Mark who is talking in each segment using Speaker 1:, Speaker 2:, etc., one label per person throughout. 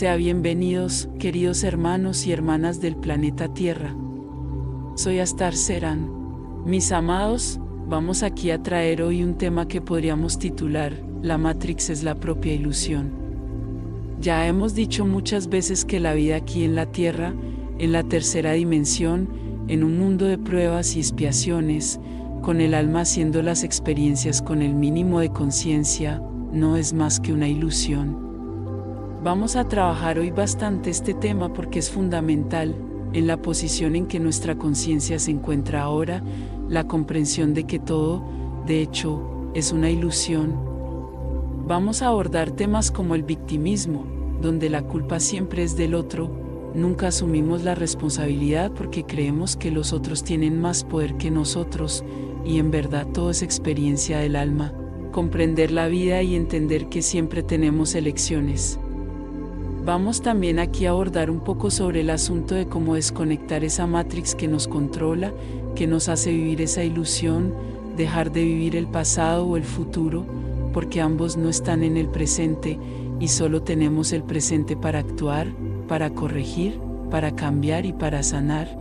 Speaker 1: Sea bienvenidos, queridos hermanos y hermanas del planeta Tierra. Soy Astar Serán. Mis amados, vamos aquí a traer hoy un tema que podríamos titular, La Matrix es la propia ilusión. Ya hemos dicho muchas veces que la vida aquí en la Tierra, en la tercera dimensión, en un mundo de pruebas y expiaciones, con el alma haciendo las experiencias con el mínimo de conciencia, no es más que una ilusión. Vamos a trabajar hoy bastante este tema porque es fundamental, en la posición en que nuestra conciencia se encuentra ahora, la comprensión de que todo, de hecho, es una ilusión. Vamos a abordar temas como el victimismo, donde la culpa siempre es del otro, nunca asumimos la responsabilidad porque creemos que los otros tienen más poder que nosotros, y en verdad todo es experiencia del alma, comprender la vida y entender que siempre tenemos elecciones. Vamos también aquí a abordar un poco sobre el asunto de cómo desconectar esa Matrix que nos controla, que nos hace vivir esa ilusión, dejar de vivir el pasado o el futuro, porque ambos no están en el presente y solo tenemos el presente para actuar, para corregir, para cambiar y para sanar.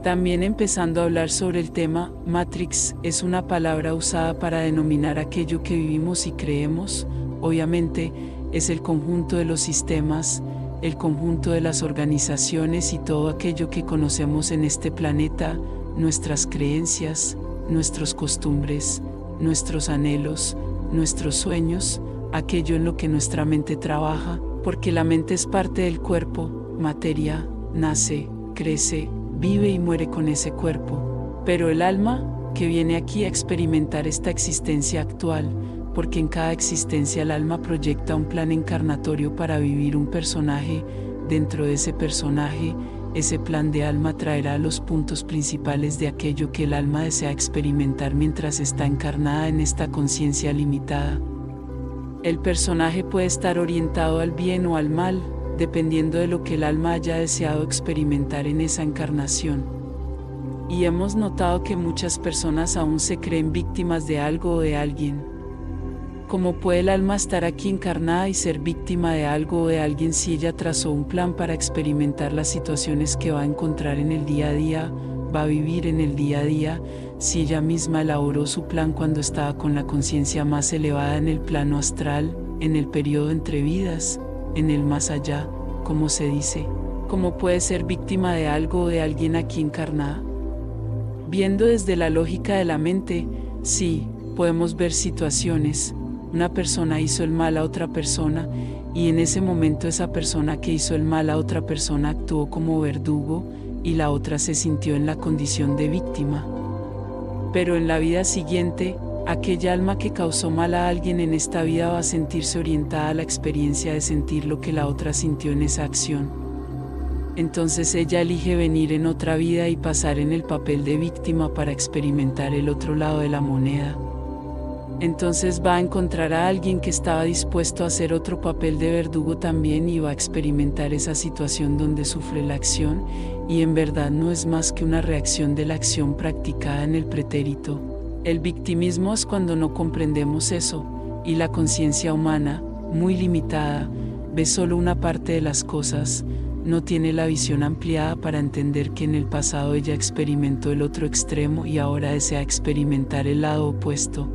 Speaker 1: También empezando a hablar sobre el tema, Matrix es una palabra usada para denominar aquello que vivimos y creemos, obviamente, es el conjunto de los sistemas, el conjunto de las organizaciones y todo aquello que conocemos en este planeta, nuestras creencias, nuestros costumbres, nuestros anhelos, nuestros sueños, aquello en lo que nuestra mente trabaja, porque la mente es parte del cuerpo, materia, nace, crece, vive y muere con ese cuerpo. Pero el alma, que viene aquí a experimentar esta existencia actual, porque en cada existencia el alma proyecta un plan encarnatorio para vivir un personaje, dentro de ese personaje, ese plan de alma traerá los puntos principales de aquello que el alma desea experimentar mientras está encarnada en esta conciencia limitada. El personaje puede estar orientado al bien o al mal, dependiendo de lo que el alma haya deseado experimentar en esa encarnación. Y hemos notado que muchas personas aún se creen víctimas de algo o de alguien. ¿Cómo puede el alma estar aquí encarnada y ser víctima de algo o de alguien si ella trazó un plan para experimentar las situaciones que va a encontrar en el día a día, va a vivir en el día a día, si ella misma elaboró su plan cuando estaba con la conciencia más elevada en el plano astral, en el periodo entre vidas, en el más allá, como se dice? ¿Cómo puede ser víctima de algo o de alguien aquí encarnada? Viendo desde la lógica de la mente, sí, podemos ver situaciones. Una persona hizo el mal a otra persona, y en ese momento esa persona que hizo el mal a otra persona actuó como verdugo, y la otra se sintió en la condición de víctima. Pero en la vida siguiente, aquella alma que causó mal a alguien en esta vida va a sentirse orientada a la experiencia de sentir lo que la otra sintió en esa acción. Entonces ella elige venir en otra vida y pasar en el papel de víctima para experimentar el otro lado de la moneda. Entonces va a encontrar a alguien que estaba dispuesto a hacer otro papel de verdugo también y va a experimentar esa situación donde sufre la acción, y en verdad no es más que una reacción de la acción practicada en el pretérito. El victimismo es cuando no comprendemos eso, y la conciencia humana, muy limitada, ve solo una parte de las cosas, no tiene la visión ampliada para entender que en el pasado ella experimentó el otro extremo y ahora desea experimentar el lado opuesto.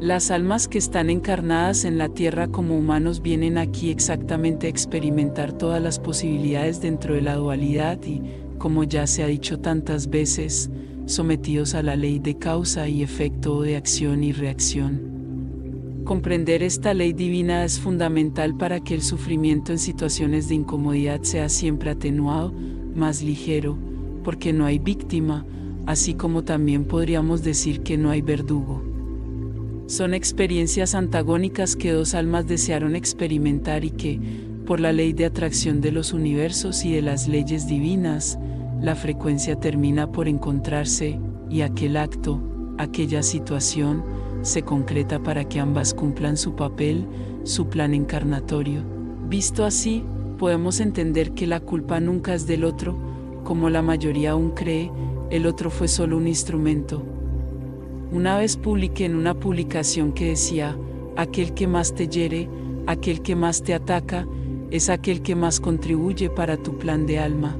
Speaker 1: Las almas que están encarnadas en la Tierra como humanos vienen aquí exactamente a experimentar todas las posibilidades dentro de la dualidad y, como ya se ha dicho tantas veces, sometidos a la ley de causa y efecto o de acción y reacción. Comprender esta ley divina es fundamental para que el sufrimiento en situaciones de incomodidad sea siempre atenuado, más ligero, porque no hay víctima, así como también podríamos decir que no hay verdugo. Son experiencias antagónicas que dos almas desearon experimentar y que, por la ley de atracción de los universos y de las leyes divinas, la frecuencia termina por encontrarse, y aquel acto, aquella situación, se concreta para que ambas cumplan su papel, su plan encarnatorio. Visto así, podemos entender que la culpa nunca es del otro, como la mayoría aún cree, el otro fue solo un instrumento. Una vez publiqué en una publicación que decía, aquel que más te hiere, aquel que más te ataca, es aquel que más contribuye para tu plan de alma.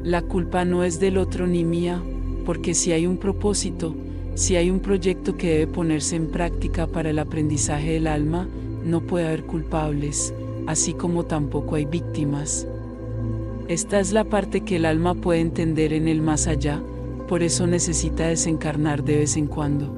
Speaker 1: La culpa no es del otro ni mía, porque si hay un propósito, si hay un proyecto que debe ponerse en práctica para el aprendizaje del alma, no puede haber culpables, así como tampoco hay víctimas. Esta es la parte que el alma puede entender en el más allá, por eso necesita desencarnar de vez en cuando.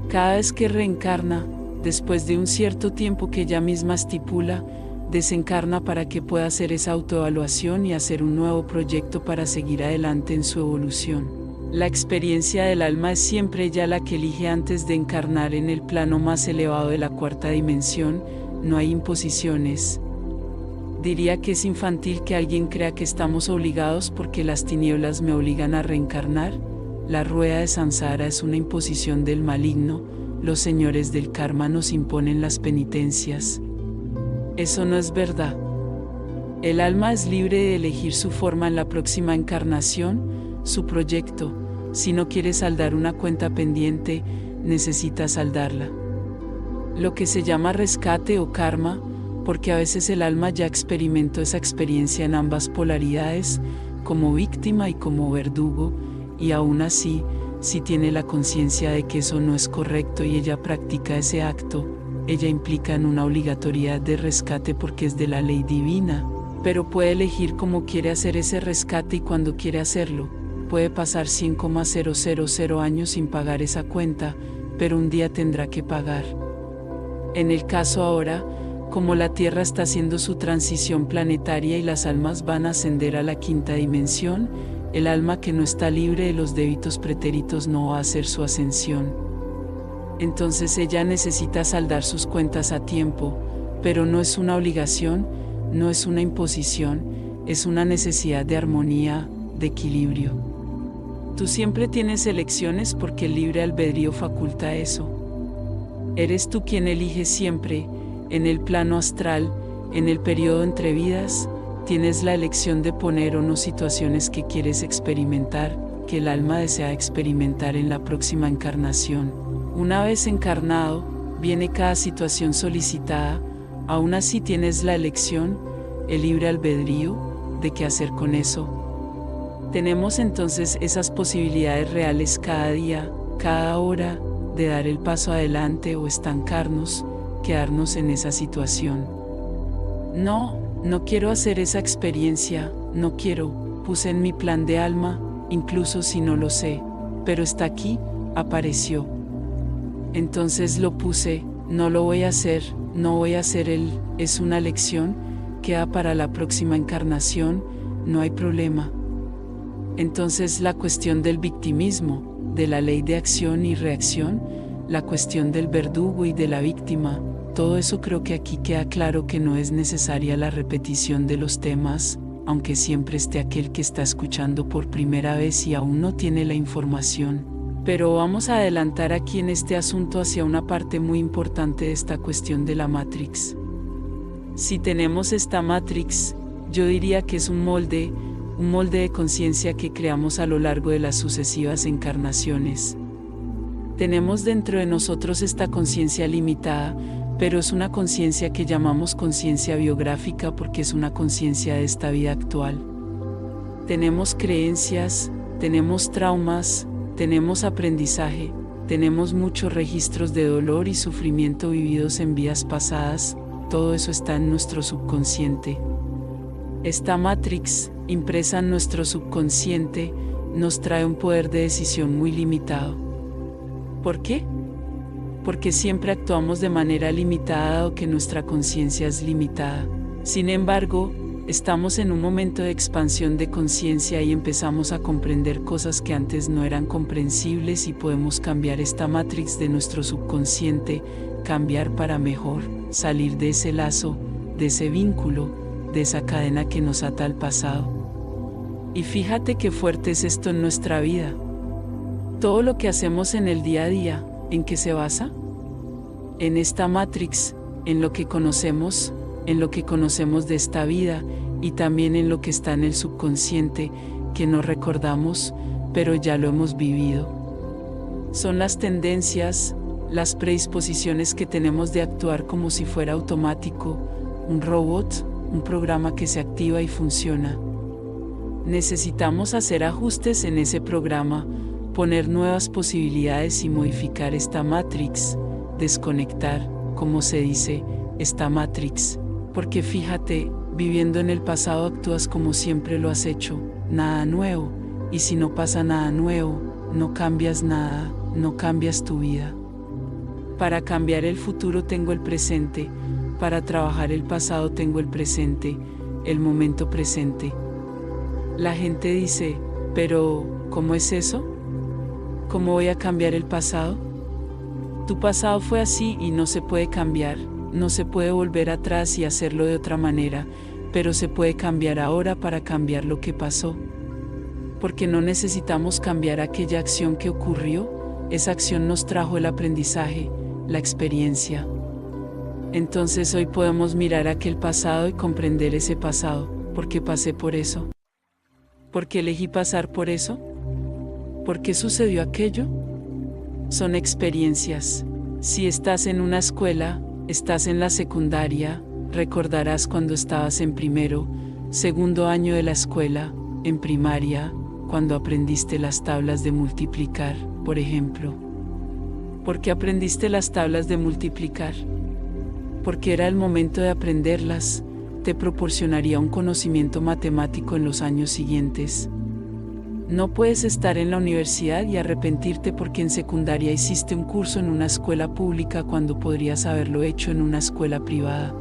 Speaker 1: Cada vez que reencarna, después de un cierto tiempo que ella misma estipula, desencarna para que pueda hacer esa autoevaluación y hacer un nuevo proyecto para seguir adelante en su evolución. La experiencia del alma es siempre ella la que elige antes de encarnar en el plano más elevado de la cuarta dimensión, no hay imposiciones. Diría que es infantil que alguien crea que estamos obligados porque las tinieblas me obligan a reencarnar. La rueda de Sansara es una imposición del maligno, los señores del karma nos imponen las penitencias. Eso no es verdad. El alma es libre de elegir su forma en la próxima encarnación, su proyecto. Si no quiere saldar una cuenta pendiente, necesita saldarla. Lo que se llama rescate o karma, porque a veces el alma ya experimentó esa experiencia en ambas polaridades, como víctima y como verdugo, y aún así, si tiene la conciencia de que eso no es correcto y ella practica ese acto, ella implica en una obligatoriedad de rescate porque es de la ley divina, pero puede elegir cómo quiere hacer ese rescate y cuándo quiere hacerlo. Puede pasar 100,000 años sin pagar esa cuenta, pero un día tendrá que pagar. En el caso ahora, como la Tierra está haciendo su transición planetaria y las almas van a ascender a la quinta dimensión, el alma que no está libre de los débitos pretéritos no va a hacer su ascensión. Entonces ella necesita saldar sus cuentas a tiempo, pero no es una obligación, no es una imposición, es una necesidad de armonía, de equilibrio. Tú siempre tienes elecciones porque el libre albedrío faculta eso. Eres tú quien elige siempre. En el plano astral, en el periodo entre vidas, tienes la elección de poner o no situaciones que quieres experimentar, que el alma desea experimentar en la próxima encarnación. Una vez encarnado, viene cada situación solicitada, aún así tienes la elección, el libre albedrío, de qué hacer con eso. Tenemos entonces esas posibilidades reales cada día, cada hora, de dar el paso adelante o estancarnos, quedarnos en esa situación. No quiero hacer esa experiencia, no quiero, puse en mi plan de alma, incluso si no lo sé, pero está aquí, apareció. Entonces lo puse, no lo voy a hacer, no voy a hacer es una lección, queda para la próxima encarnación, no hay problema. Entonces la cuestión del victimismo, de la ley de acción y reacción, la cuestión del verdugo y de la víctima, todo eso creo que aquí queda claro que no es necesaria la repetición de los temas, aunque siempre esté aquel que está escuchando por primera vez y aún no tiene la información. Pero vamos a adelantar aquí en este asunto hacia una parte muy importante de esta cuestión de la Matrix. Si tenemos esta Matrix, yo diría que es un molde de conciencia que creamos a lo largo de las sucesivas encarnaciones. Tenemos dentro de nosotros esta conciencia limitada, pero es una conciencia que llamamos conciencia biográfica porque es una conciencia de esta vida actual. Tenemos creencias, tenemos traumas, tenemos aprendizaje, tenemos muchos registros de dolor y sufrimiento vividos en vidas pasadas, todo eso está en nuestro subconsciente. Esta Matrix, impresa en nuestro subconsciente, nos trae un poder de decisión muy limitado. ¿Por qué? Porque siempre actuamos de manera limitada dado que nuestra conciencia es limitada. Sin embargo, estamos en un momento de expansión de conciencia y empezamos a comprender cosas que antes no eran comprensibles y podemos cambiar esta Matrix de nuestro subconsciente, cambiar para mejor, salir de ese lazo, de ese vínculo, de esa cadena que nos ata al pasado. Y fíjate qué fuerte es esto en nuestra vida. Todo lo que hacemos en el día a día, ¿en qué se basa? En esta Matrix, en lo que conocemos de esta vida y también en lo que está en el subconsciente, que no recordamos, pero ya lo hemos vivido. Son las tendencias, las predisposiciones que tenemos de actuar como si fuera automático, un robot, un programa que se activa y funciona. Necesitamos hacer ajustes en ese programa, poner nuevas posibilidades y modificar esta Matrix, desconectar, como se dice, esta Matrix. Porque fíjate, viviendo en el pasado actúas como siempre lo has hecho, nada nuevo, y si no pasa nada nuevo, no cambias nada, no cambias tu vida. Para cambiar el futuro tengo el presente, para trabajar el pasado tengo el presente, el momento presente. La gente dice, pero, ¿cómo es eso? ¿Cómo voy a cambiar el pasado? Tu pasado fue así y no se puede cambiar, no se puede volver atrás y hacerlo de otra manera, pero se puede cambiar ahora para cambiar lo que pasó. Porque no necesitamos cambiar aquella acción que ocurrió, esa acción nos trajo el aprendizaje, la experiencia. Entonces hoy podemos mirar aquel pasado y comprender ese pasado, porque pasé por eso. ¿Por qué elegí pasar por eso? ¿Por qué sucedió aquello? Son experiencias. Si estás en una escuela, estás en la secundaria, recordarás cuando estabas en primero, segundo año de la escuela, en primaria, cuando aprendiste las tablas de multiplicar, por ejemplo. ¿Por qué aprendiste las tablas de multiplicar? Porque era el momento de aprenderlas, te proporcionaría un conocimiento matemático en los años siguientes. No puedes estar en la universidad y arrepentirte porque en secundaria hiciste un curso en una escuela pública cuando podrías haberlo hecho en una escuela privada.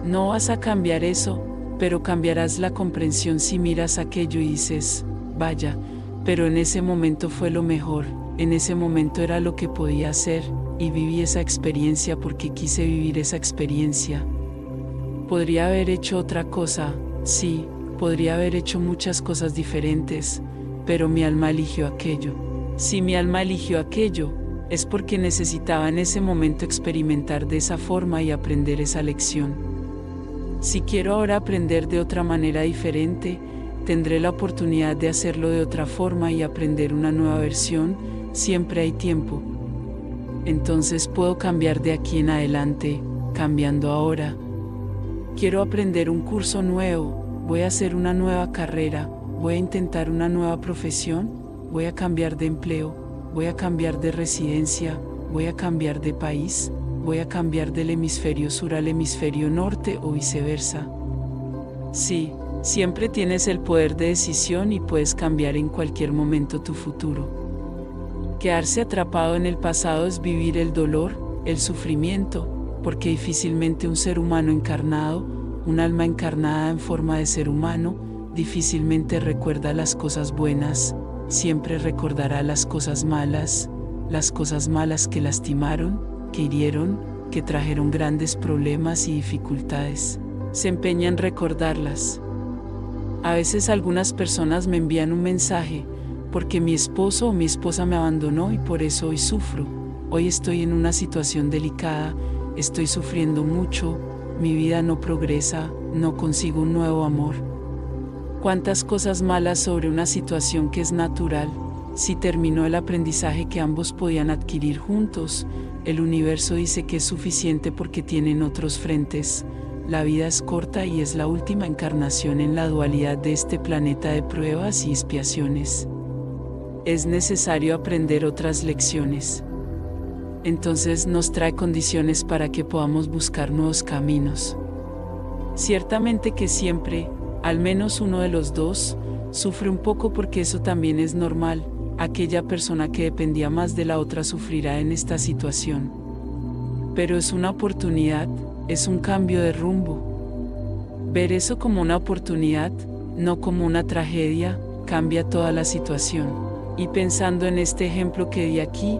Speaker 1: No vas a cambiar eso, pero cambiarás la comprensión si miras aquello y dices, vaya, pero en ese momento fue lo mejor, en ese momento era lo que podía hacer, y viví esa experiencia porque quise vivir esa experiencia. Podría haber hecho otra cosa, sí, podría haber hecho muchas cosas diferentes, pero mi alma eligió aquello. Si mi alma eligió aquello, es porque necesitaba en ese momento experimentar de esa forma y aprender esa lección. Si quiero ahora aprender de otra manera diferente, tendré la oportunidad de hacerlo de otra forma y aprender una nueva versión, siempre hay tiempo. Entonces puedo cambiar de aquí en adelante, cambiando ahora. Quiero aprender un curso nuevo, voy a hacer una nueva carrera, voy a intentar una nueva profesión, voy a cambiar de empleo, voy a cambiar de residencia, voy a cambiar de país, voy a cambiar del hemisferio sur al hemisferio norte o viceversa. Sí, siempre tienes el poder de decisión y puedes cambiar en cualquier momento tu futuro. Quedarse atrapado en el pasado es vivir el dolor, el sufrimiento, porque difícilmente un ser humano encarnado, un alma encarnada en forma de ser humano, difícilmente recuerda las cosas buenas, siempre recordará las cosas malas que lastimaron, que hirieron, que trajeron grandes problemas y dificultades. Se empeña en recordarlas. A veces algunas personas me envían un mensaje, porque mi esposo o mi esposa me abandonó y por eso hoy sufro. Hoy estoy en una situación delicada, estoy sufriendo mucho, mi vida no progresa, no consigo un nuevo amor. ¿Cuántas cosas malas sobre una situación que es natural? Si terminó el aprendizaje que ambos podían adquirir juntos, el universo dice que es suficiente porque tienen otros frentes. La vida es corta y es la última encarnación en la dualidad de este planeta de pruebas y expiaciones. Es necesario aprender otras lecciones. Entonces nos trae condiciones para que podamos buscar nuevos caminos. Ciertamente que siempre, al menos uno de los dos, sufre un poco porque eso también es normal. Aquella persona que dependía más de la otra sufrirá en esta situación. Pero es una oportunidad, es un cambio de rumbo. Ver eso como una oportunidad, no como una tragedia, cambia toda la situación. Y pensando en este ejemplo que di aquí,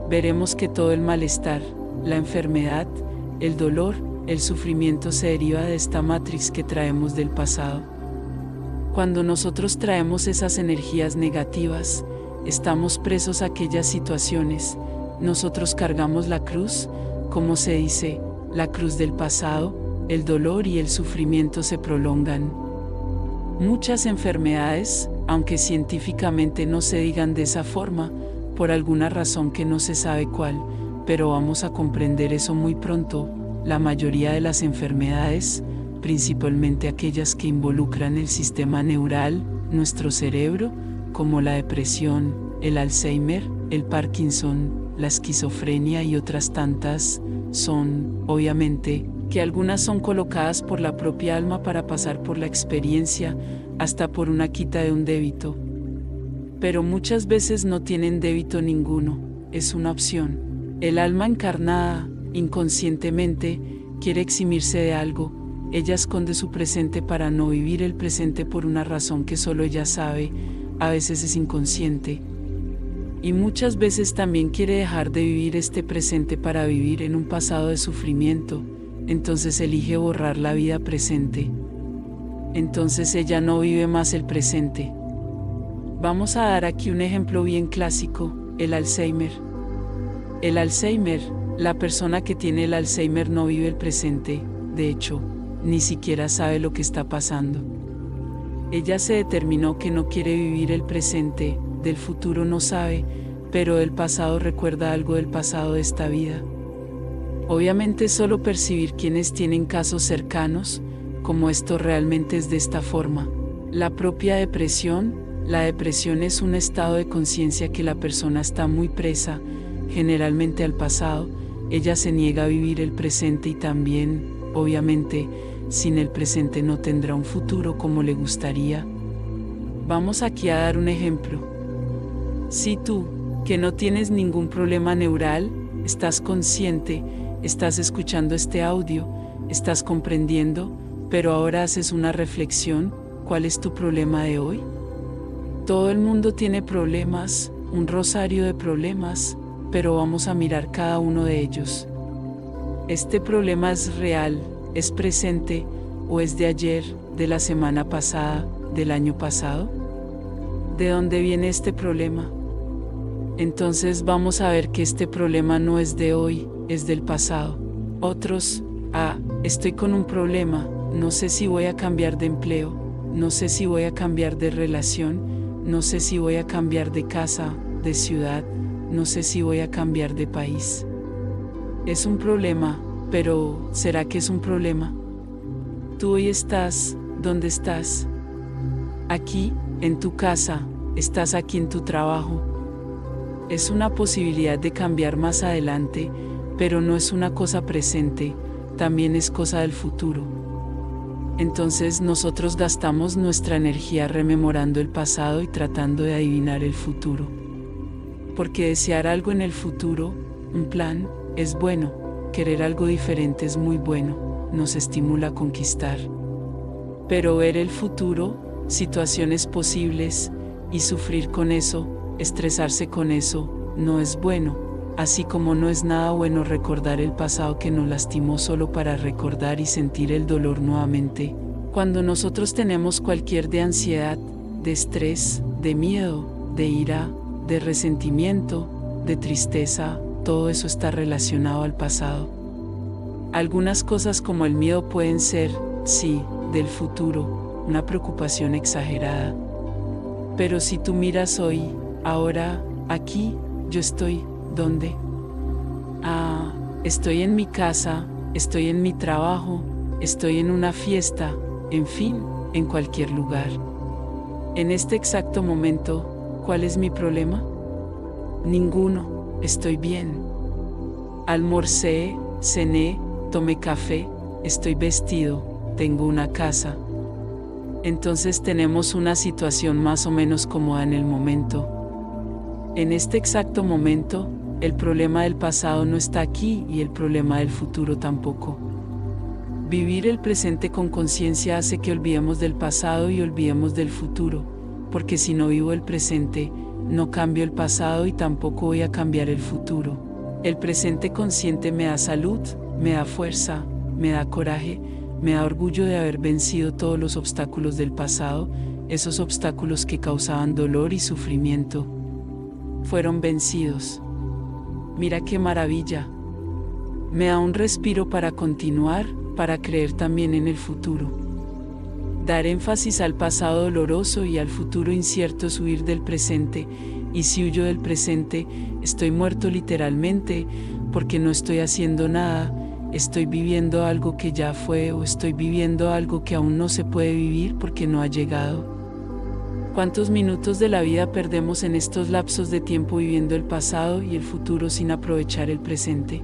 Speaker 1: veremos que todo el malestar, la enfermedad, el dolor, el sufrimiento se deriva de esta matrix que traemos del pasado. Cuando nosotros traemos esas energías negativas, estamos presos a aquellas situaciones, nosotros cargamos la cruz, como se dice, la cruz del pasado, el dolor y el sufrimiento se prolongan. Muchas enfermedades, aunque científicamente no se digan de esa forma, por alguna razón que no se sabe cuál, pero vamos a comprender eso muy pronto, la mayoría de las enfermedades, principalmente aquellas que involucran el sistema neural, nuestro cerebro, como la depresión, el Alzheimer, el Parkinson, la esquizofrenia y otras tantas, son, obviamente, que algunas son colocadas por la propia alma para pasar por la experiencia, hasta por una quita de un débito. Pero muchas veces no tienen débito ninguno, es una opción. El alma encarnada, inconscientemente, quiere eximirse de algo. Ella esconde su presente para no vivir el presente por una razón que solo ella sabe, a veces es inconsciente. Y muchas veces también quiere dejar de vivir este presente para vivir en un pasado de sufrimiento, entonces elige borrar la vida presente. Entonces ella no vive más el presente. Vamos a dar aquí un ejemplo bien clásico, el Alzheimer. El Alzheimer, la persona que tiene el Alzheimer no vive el presente, de hecho, ni siquiera sabe lo que está pasando. Ella se determinó que no quiere vivir el presente, del futuro no sabe, pero del pasado recuerda algo del pasado de esta vida. Obviamente solo percibir quienes tienen casos cercanos, como esto realmente es de esta forma. La propia depresión, la depresión es un estado de conciencia que la persona está muy presa, generalmente al pasado, ella se niega a vivir el presente y también, obviamente, sin el presente no tendrá un futuro como le gustaría. Vamos aquí a dar un ejemplo. Si tú, que no tienes ningún problema neural, estás consciente, estás escuchando este audio, estás comprendiendo, pero ahora haces una reflexión, ¿cuál es tu problema de hoy? Todo el mundo tiene problemas, un rosario de problemas, pero vamos a mirar cada uno de ellos. ¿Este problema es real, es presente, o es de ayer, de la semana pasada, del año pasado? ¿De dónde viene este problema? Entonces vamos a ver que este problema no es de hoy, es del pasado. Otros, estoy con un problema, no sé si voy a cambiar de empleo, no sé si voy a cambiar de relación, no sé si voy a cambiar de casa, de ciudad, no sé si voy a cambiar de país. Es un problema, pero ¿será que es un problema? Tú hoy estás, ¿dónde estás? Aquí, en tu casa, estás aquí en tu trabajo. Es una posibilidad de cambiar más adelante, pero no es una cosa presente, también es cosa del futuro. Entonces nosotros gastamos nuestra energía rememorando el pasado y tratando de adivinar el futuro. Porque desear algo en el futuro, un plan, es bueno, querer algo diferente es muy bueno, nos estimula a conquistar. Pero ver el futuro, situaciones posibles, y sufrir con eso, estresarse con eso, no es bueno, así como no es nada bueno recordar el pasado que nos lastimó solo para recordar y sentir el dolor nuevamente. Cuando nosotros tenemos cualquier de ansiedad, de estrés, de miedo, de ira, de resentimiento, de tristeza, todo eso está relacionado al pasado. Algunas cosas como el miedo pueden ser, sí, del futuro, una preocupación exagerada. Pero si tú miras hoy, ahora, aquí, yo estoy, ¿dónde? Estoy en mi casa, estoy en mi trabajo, estoy en una fiesta, en fin, en cualquier lugar. En este exacto momento, ¿cuál es mi problema? Ninguno, estoy bien. Almorcé, cené, tomé café, estoy vestido, tengo una casa. Entonces tenemos una situación más o menos cómoda en el momento. En este exacto momento, el problema del pasado no está aquí y el problema del futuro tampoco. Vivir el presente con conciencia hace que olvidemos del pasado y olvidemos del futuro, porque si no vivo el presente, no cambio el pasado y tampoco voy a cambiar el futuro. El presente consciente me da salud, me da fuerza, me da coraje, me da orgullo de haber vencido todos los obstáculos del pasado, esos obstáculos que causaban dolor y sufrimiento. Fueron vencidos. Mira qué maravilla. Me da un respiro para continuar, para creer también en el futuro. Dar énfasis al pasado doloroso y al futuro incierto es huir del presente, y si huyo del presente, estoy muerto literalmente, porque no estoy haciendo nada, estoy viviendo algo que ya fue o estoy viviendo algo que aún no se puede vivir porque no ha llegado. ¿Cuántos minutos de la vida perdemos en estos lapsos de tiempo viviendo el pasado y el futuro sin aprovechar el presente?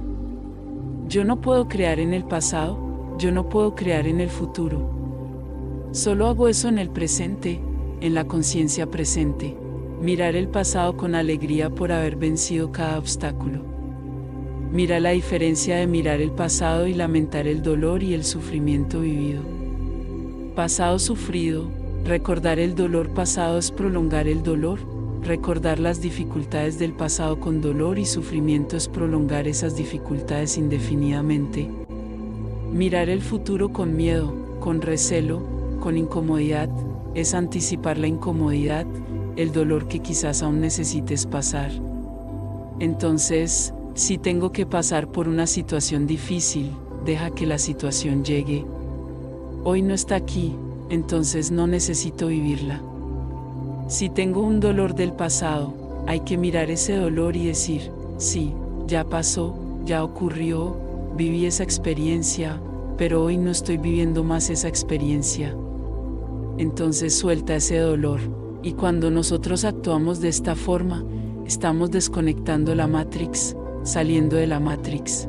Speaker 1: Yo no puedo crear en el pasado, yo no puedo crear en el futuro. Solo hago eso en el presente, en la conciencia presente. Mirar el pasado con alegría por haber vencido cada obstáculo. Mira la diferencia de mirar el pasado y lamentar el dolor y el sufrimiento vivido. Pasado sufrido, recordar el dolor pasado es prolongar el dolor, recordar las dificultades del pasado con dolor y sufrimiento es prolongar esas dificultades indefinidamente. Mirar el futuro con miedo, con recelo, con incomodidad, es anticipar la incomodidad, el dolor que quizás aún necesites pasar. Entonces, si tengo que pasar por una situación difícil, deja que la situación llegue. Hoy no está aquí, entonces no necesito vivirla. Si tengo un dolor del pasado, hay que mirar ese dolor y decir, sí, ya pasó, ya ocurrió, viví esa experiencia, pero hoy no estoy viviendo más esa experiencia. Entonces suelta ese dolor, y cuando nosotros actuamos de esta forma, estamos desconectando la Matrix, saliendo de la Matrix.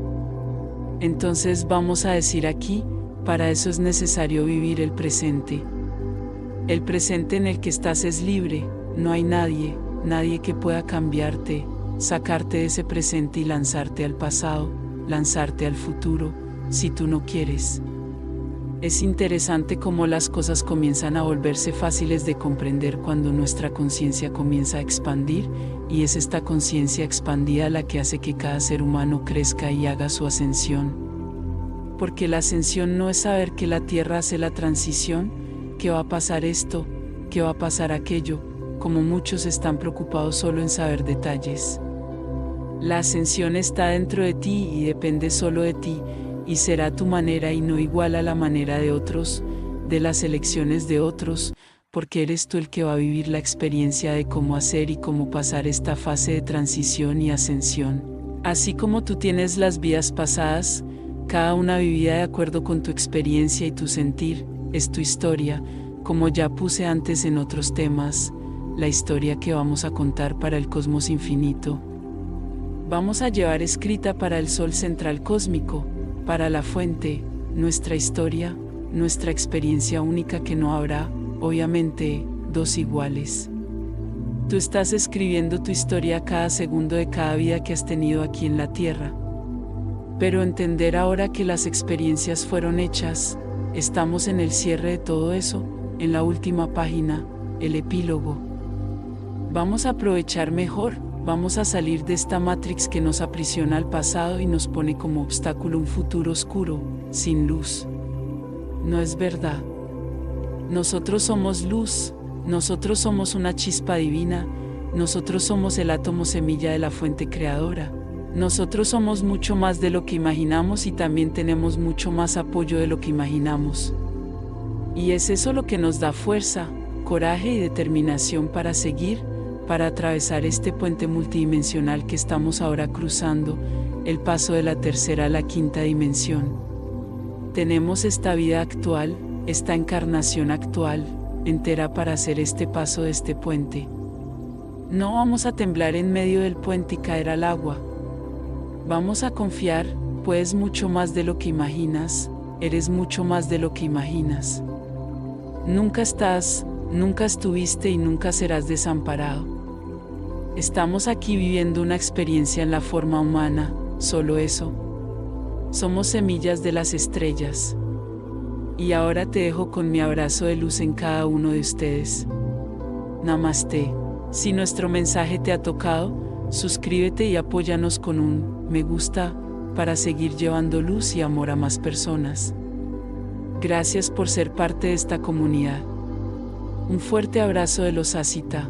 Speaker 1: Entonces vamos a decir aquí, para eso es necesario vivir el presente. El presente en el que estás es libre, no hay nadie que pueda cambiarte, sacarte de ese presente y lanzarte al pasado, lanzarte al futuro, si tú no quieres. Es interesante cómo las cosas comienzan a volverse fáciles de comprender cuando nuestra conciencia comienza a expandir, y es esta conciencia expandida la que hace que cada ser humano crezca y haga su ascensión. Porque la ascensión no es saber que la Tierra hace la transición, que va a pasar esto, que va a pasar aquello, como muchos están preocupados solo en saber detalles. La ascensión está dentro de ti y depende solo de ti, y será tu manera y no igual a la manera de otros, de las elecciones de otros, porque eres tú el que va a vivir la experiencia de cómo hacer y cómo pasar esta fase de transición y ascensión. Así como tú tienes las vidas pasadas, cada una vivida de acuerdo con tu experiencia y tu sentir, es tu historia, como ya puse antes en otros temas, la historia que vamos a contar para el cosmos infinito. Vamos a llevar escrita para el sol central cósmico, para la fuente, nuestra historia, nuestra experiencia única que no habrá, obviamente, dos iguales. Tú estás escribiendo tu historia cada segundo de cada vida que has tenido aquí en la Tierra. Pero entender ahora que las experiencias fueron hechas, estamos en el cierre de todo eso, en la última página, el epílogo. Vamos a aprovechar mejor. Vamos a salir de esta Matrix que nos aprisiona al pasado y nos pone como obstáculo un futuro oscuro, sin luz. No es verdad. Nosotros somos luz, nosotros somos una chispa divina, nosotros somos el átomo semilla de la fuente creadora. Nosotros somos mucho más de lo que imaginamos y también tenemos mucho más apoyo de lo que imaginamos. Y es eso lo que nos da fuerza, coraje y determinación para seguir, para atravesar este puente multidimensional que estamos ahora cruzando, el paso de la tercera a la quinta dimensión. Tenemos esta vida actual, esta encarnación actual, entera para hacer este paso de este puente. No vamos a temblar en medio del puente y caer al agua. Vamos a confiar, puedes mucho más de lo que imaginas, eres mucho más de lo que imaginas. Nunca estás, nunca estuviste y nunca serás desamparado. Estamos aquí viviendo una experiencia en la forma humana, solo eso. Somos semillas de las estrellas. Y ahora te dejo con mi abrazo de luz en cada uno de ustedes. Namaste. Si nuestro mensaje te ha tocado, suscríbete y apóyanos con un me gusta para seguir llevando luz y amor a más personas. Gracias por ser parte de esta comunidad. Un fuerte abrazo de los Asita.